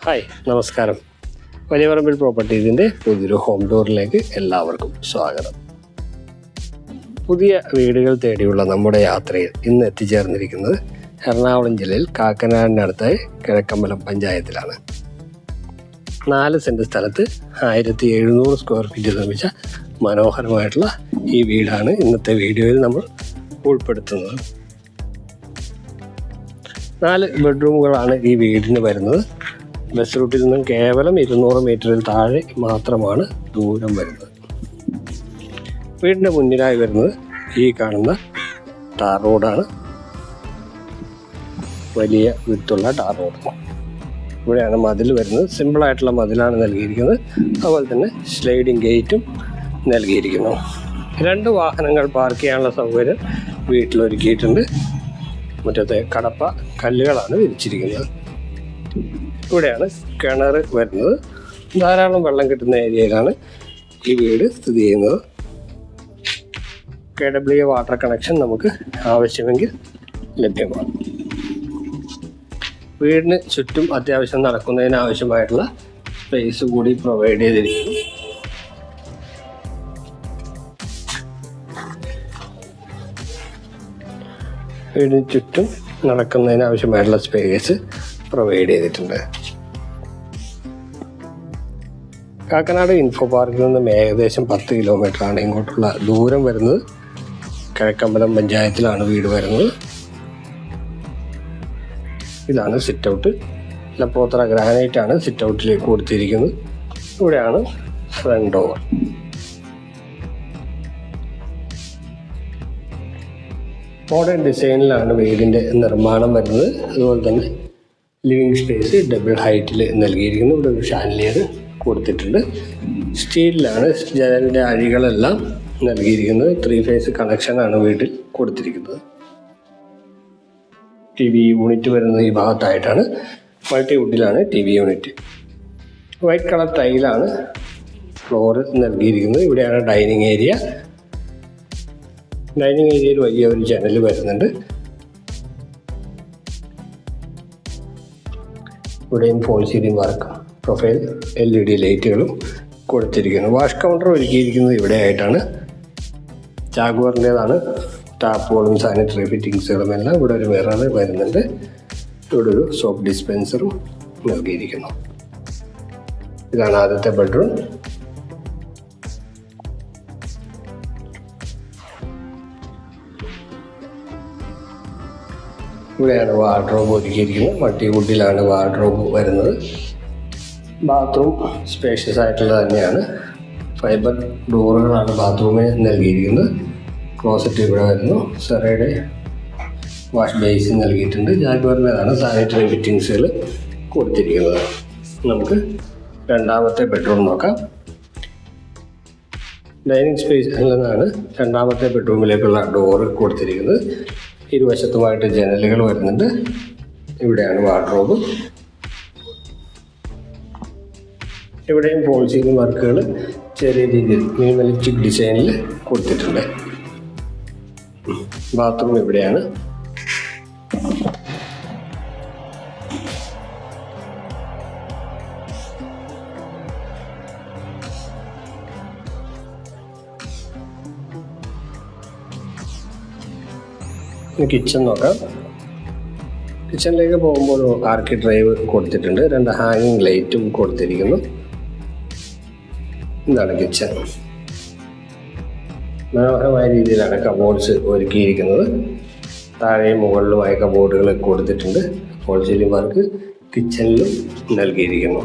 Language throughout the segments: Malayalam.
ഹായ്, നമസ്കാരം. വലിയ പറമ്പിൽ പ്രോപ്പർട്ടീസിൻ്റെ പുതിയൊരു ഹോം ടൂറിലേക്ക് എല്ലാവർക്കും സ്വാഗതം. പുതിയ വീടുകൾ തേടിയുള്ള നമ്മുടെ യാത്രയിൽ ഇന്ന് എത്തിച്ചേർന്നിരിക്കുന്നത് എറണാകുളം ജില്ലയിൽ കാക്കനാടിനടുത്തായി കിഴക്കമ്പലം പഞ്ചായത്തിലാണ്. 4 സെൻറ്റ് സ്ഥലത്ത് 1700 സ്ക്വയർ ഫീറ്റ് നിർമ്മിച്ച മനോഹരമായിട്ടുള്ള ഈ വീടാണ് ഇന്നത്തെ വീഡിയോയിൽ നമ്മൾ ഉൾപ്പെടുത്തുന്നത്. 4 ബെഡ്റൂമുകളാണ് ഈ വീടിന് വരുന്നത്. ബസ് റൂട്ടിൽ നിന്നും കേവലം 200 മീറ്ററിൽ താഴെ മാത്രമാണ് ദൂരം വരുന്നത്. വീടിൻ്റെ മുന്നിലായി വരുന്നത് ഈ കാണുന്ന ടാർ റോഡാണ്. വലിയ വിത്തുള്ള ടാർ റോഡ്. ഇവിടെയാണ് മതിൽ വരുന്നത്. സിമ്പിളായിട്ടുള്ള മതിലാണ് നൽകിയിരിക്കുന്നത്. അതുപോലെ തന്നെ സ്ലൈഡിങ് ഗേറ്റും നൽകിയിരിക്കുന്നു. 2 വാഹനങ്ങൾ പാർക്ക് ചെയ്യാനുള്ള സൗകര്യം വീട്ടിലൊരുക്കിയിട്ടുണ്ട്. മുറ്റത്തെ കടപ്പ കല്ലുകളാണ് വിരിച്ചിരിക്കുന്നത്. ഇവിടെയാണ് കിണർ വരുന്നത്. ധാരാളം വെള്ളം കിട്ടുന്ന ഏരിയയിലാണ് ഈ വീട് സ്ഥിതി ചെയ്യുന്നത്. KWA വാട്ടർ കണക്ഷൻ നമുക്ക് ആവശ്യമെങ്കിൽ ലഭ്യമാണ്. വീടിന് ചുറ്റും അത്യാവശ്യം നടക്കുന്നതിന് ആവശ്യമായിട്ടുള്ള സ്പേസ് കൂടി പ്രൊവൈഡ് ചെയ്തിരിക്കുന്നു. വീടിന് ചുറ്റും നടക്കുന്നതിന് ആവശ്യമായിട്ടുള്ള സ്പേസ് പ്രൊവൈഡ് ചെയ്തിട്ടുണ്ട്. കാക്കനാട് ഇൻഫോ പാർക്കിൽ നിന്നും ഏകദേശം 10 കിലോമീറ്ററാണ് ഇങ്ങോട്ടുള്ള ദൂരം വരുന്നത്. കിഴക്കമ്പലം പഞ്ചായത്തിലാണ് വീട് വരുന്നത്. ഇതാണ് സിറ്റ് ഔട്ട്. ലപ്പോത്ര ഗ്രാനൈറ്റ് ആണ് സിറ്റ് ഔട്ടിലേക്ക് കൊടുത്തിരിക്കുന്നത്. ഇവിടെയാണ് ഫ്രണ്ട് ഡോർ. മോഡേൺ ഡിസൈനിലാണ് വീടിൻ്റെ നിർമ്മാണം വരുന്നത്. അതുപോലെ തന്നെ ലിവിങ് സ്പേസ് ഡബിൾ ഹൈറ്റിൽ നൽകിയിരിക്കുന്നു. ഇവിടെ ഒരു ഷാൻലിയർ കൊടുത്തിട്ടുണ്ട്. സ്റ്റീലിലാണ് ജനലിൻ്റെ അഴികളെല്ലാം നൽകിയിരിക്കുന്നത്. 3 ഫേസ് കണക്ഷനാണ് വീട്ടിൽ കൊടുത്തിരിക്കുന്നത്. TV യൂണിറ്റ് വരുന്നത് ഈ ഭാഗത്തായിട്ടാണ്. മൾട്ടിവുഡിലാണ് TV യൂണിറ്റ്. വൈറ്റ് കളർ ടൈലാണ് ഫ്ലോർ നൽകിയിരിക്കുന്നത്. ഇവിടെയാണ് ഡൈനിങ് ഏരിയ. ഡൈനിങ് ഏരിയയിൽ വലിയ ഒരു ജനൽ വരുന്നുണ്ട്. ഇവിടെയും fall ceiling work, profile LED ലൈറ്റുകളും കൊടുത്തിരിക്കുന്നു. വാഷ് കൗണ്ടർ ഒരുക്കിയിരിക്കുന്നത് ഇവിടെ ആയിട്ടാണ്. ജാഗ്വാറിൻ്റേതാണ്. ടാപ്പുകളും സാനിറ്ററി ഫിറ്റിങ്സുകളും എല്ലാം. ഇവിടെ ഒരു മിറർ വരുന്നുണ്ട്. ഇവിടെ ഒരു സോപ്പ് ഡിസ്പെൻസറും നൽകിയിരിക്കുന്നു. ഇതാണ് ആദ്യത്തെ ബെഡ്റൂം. ഇവിടെയാണ് വാർഡ്രോബ് ഒരുക്കിയിരിക്കുന്നത്. മൾട്ടിവുഡിലാണ് വാർഡ്രോബ് വരുന്നത്. ബാത്റൂം സ്പേഷ്യസ് ആയിട്ടുള്ളത് തന്നെയാണ്. ഫൈബർ ഡോറുകളാണ് ബാത്റൂമിൽ നൽകിയിരിക്കുന്നത്. ക്ലോസറ്റ് ഇവിടെ വരുന്നു. സെറയുടെ വാഷ് ബേസിൻ നൽകിയിട്ടുണ്ട്. ജാഗ്വാറിൻ്റെതാണ് സാനിറ്ററി ഫിറ്റിങ്സുകൾ കൊടുത്തിരിക്കുന്നത്. നമുക്ക് രണ്ടാമത്തെ ബെഡ്റൂം നോക്കാം. ഡൈനിങ് സ്പേസിൽ നിന്നാണ് രണ്ടാമത്തെ ബെഡ്റൂമിലേക്കുള്ള ഡോറ് കൊടുത്തിരിക്കുന്നത്. ഇരുവശത്തുമായിട്ട് ജനലുകൾ വരുന്നുണ്ട്. ഇവിടെയാണ് വാർഡ്രോബ്. ഇവിടെയും ഫോൾ സീലിംഗ് വർക്കുകൾ ചെറിയ രീതിയിൽ മിനിമലിസ്റ്റിക് ഡിസൈനിൽ കൊടുത്തിട്ടുണ്ട്. ബാത്റൂം ഇവിടെയാണ്. കിച്ചൺ നോക്കാം. കിച്ചണിലേക്ക് പോകുമ്പോൾ ആർക്കി ഡ്രൈവ് കൊടുത്തിട്ടുണ്ട്. 2 ഹാങ്ങിങ് ലൈറ്റും കൊടുത്തിരിക്കുന്നു. ഇതാണ് കിച്ചൺ. മനോഹരമായ രീതിയിലാണ് കബോർഡ്സ് ഒരുക്കിയിരിക്കുന്നത്. താഴെയും മുകളിലുമായി കബോർഡുകൾ കൊടുത്തിട്ടുണ്ട്. ഫോൾ സീലിംഗ് വർക്ക് കിച്ചണിലും നൽകിയിരിക്കുന്നു.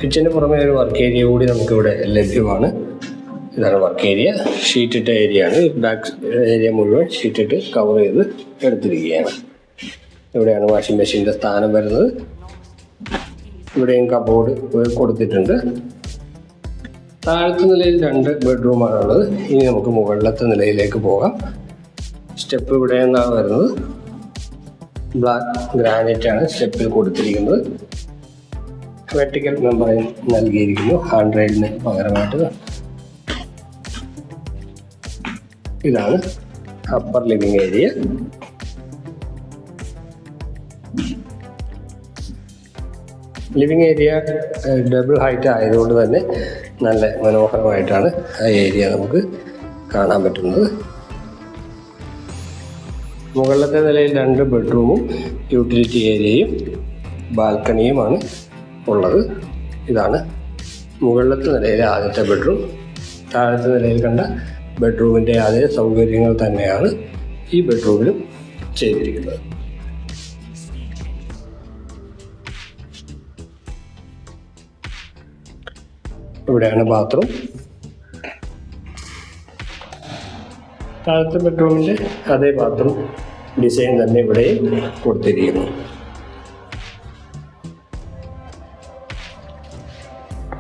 കിച്ചണിന് പുറമെ ഒരു വർക്ക് ഏരിയ കൂടി നമുക്കിവിടെ ലഭ്യമാണ്. ഇതാണ് വർക്ക് ഏരിയ. ഷീറ്റിട്ട ഏരിയയാണ്. ബാക്ക് ഏരിയ മുഴുവൻ ഷീറ്റിട്ട് കവർ ചെയ്ത് എടുത്തിരിക്കുകയാണ്. ഇവിടെയാണ് വാഷിംഗ് മെഷീൻ്റെ സ്ഥാനം വരുന്നത്. ഇവിടെയും കബോർഡ് കൊടുത്തിട്ടുണ്ട്. താഴത്തെ നിലയിൽ 2 ബെഡ്റൂമാണുള്ളത്. ഇനി നമുക്ക് മുകളിലത്തെ നിലയിലേക്ക് പോകാം. സ്റ്റെപ്പ് ഇവിടെ നിന്നാണ് വരുന്നത്. ബ്ലാക്ക് ഗ്രാനൈറ്റാണ് സ്റ്റെപ്പിൽ കൊടുത്തിരിക്കുന്നത്. വെർട്ടിക്കൽ മെമ്പറിൽ നൽകിയിരിക്കുന്നു. ഹാൻഡ് റെയിലിന് പകരമായിട്ട്. ഇതാണ് upper living area. Living area double height ആയതുകൊണ്ട് തന്നെ നല്ല മനോഹരമായിട്ടാണ് ആ ഏരിയ നമുക്ക് കാണാൻ പറ്റുന്നത്. മുകളിലത്തെ നിലയിൽ 2 ബെഡ്റൂമും യൂട്ടിലിറ്റി ഏരിയയും ബാൽക്കണിയുമാണ് ഉള്ളത്. ഇതാണ് മുകളിലത്തെ നിലയിലെ ആദ്യത്തെ ബെഡ്റൂം. താഴത്തെ നിലയിൽ കണ്ട ബെഡ്റൂമിൻ്റെ അതേ സൗകര്യങ്ങൾ തന്നെയാണ് ഈ ബെഡ്റൂമിലും ചെയ്തിരിക്കുന്നത്. ഇവിടെയാണ് ബാത്റൂം. താഴത്തെ ബെഡ്റൂമിൻ്റെ അതേ ബാത്റൂം ഡിസൈൻ തന്നെ ഇവിടെയും കൊടുത്തിരിക്കുന്നു.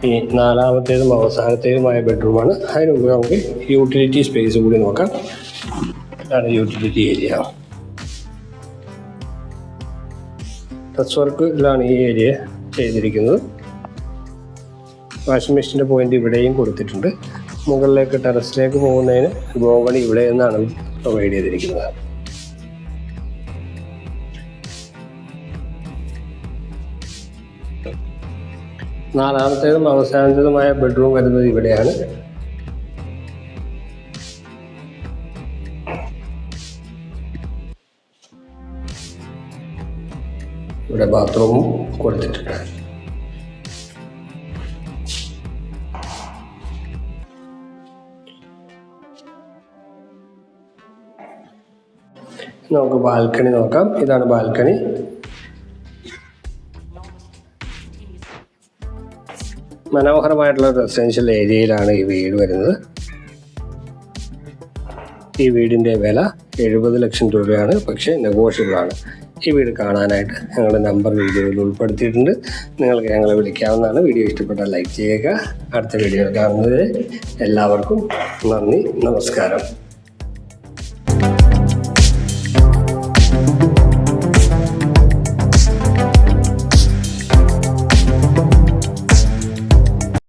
ഈ 4ാമത്തേതും അവസാനത്തേതുമായ ബെഡ്റൂമാണ്. അതിന് മുമ്പ് നമുക്ക് യൂട്ടിലിറ്റി സ്പേസ് കൂടി നോക്കാം. ഇതാണ് യൂട്ടിലിറ്റി ഏരിയ. ടച്ച് വർക്കിലാണ് ഈ ഏരിയ ചെയ്തിരിക്കുന്നത്. വാഷിംഗ് മെഷീൻ്റെ പോയിന്റ് ഇവിടെയും കൊടുത്തിട്ടുണ്ട്. മുകളിലേക്ക് ടെറസിലേക്ക് പോകുന്നതിന് ഗോവണി ഇവിടെ നിന്നാണ് പ്രൊവൈഡ് ചെയ്തിരിക്കുന്നത്. നാലാമത്തേതും അവസാനത്തേതുമായ ബെഡ്റൂം വരുന്നത് ഇവിടെയാണ്. ഇവിടെ ബാത്റൂമും കൊടുത്തിട്ടുണ്ട്. നമുക്ക് ബാൽക്കണി നോക്കാം. ഇതാണ് ബാൽക്കണി. മനോഹരമായിട്ടുള്ള റെസിഡൻഷ്യൽ ഏരിയയിലാണ് ഈ വീട് വരുന്നത്. ഈ വീടിൻ്റെ വില 70 ലക്ഷം രൂപയാണ്, പക്ഷേ നെഗോഷ്യബിൾ ആണ്. ഈ വീട് കാണാനായിട്ട് ഞങ്ങളുടെ നമ്പർ വീഡിയോയിൽ ഉൾപ്പെടുത്തിയിട്ടുണ്ട്. നിങ്ങൾക്ക് ഞങ്ങളെ വിളിക്കാവുന്നതാണ്. വീഡിയോ ഇഷ്ടപ്പെട്ടാൽ ലൈക്ക് ചെയ്യുക. അടുത്ത വീഡിയോ കാണുന്നതിന് എല്ലാവർക്കും നന്ദി, നമസ്കാരം.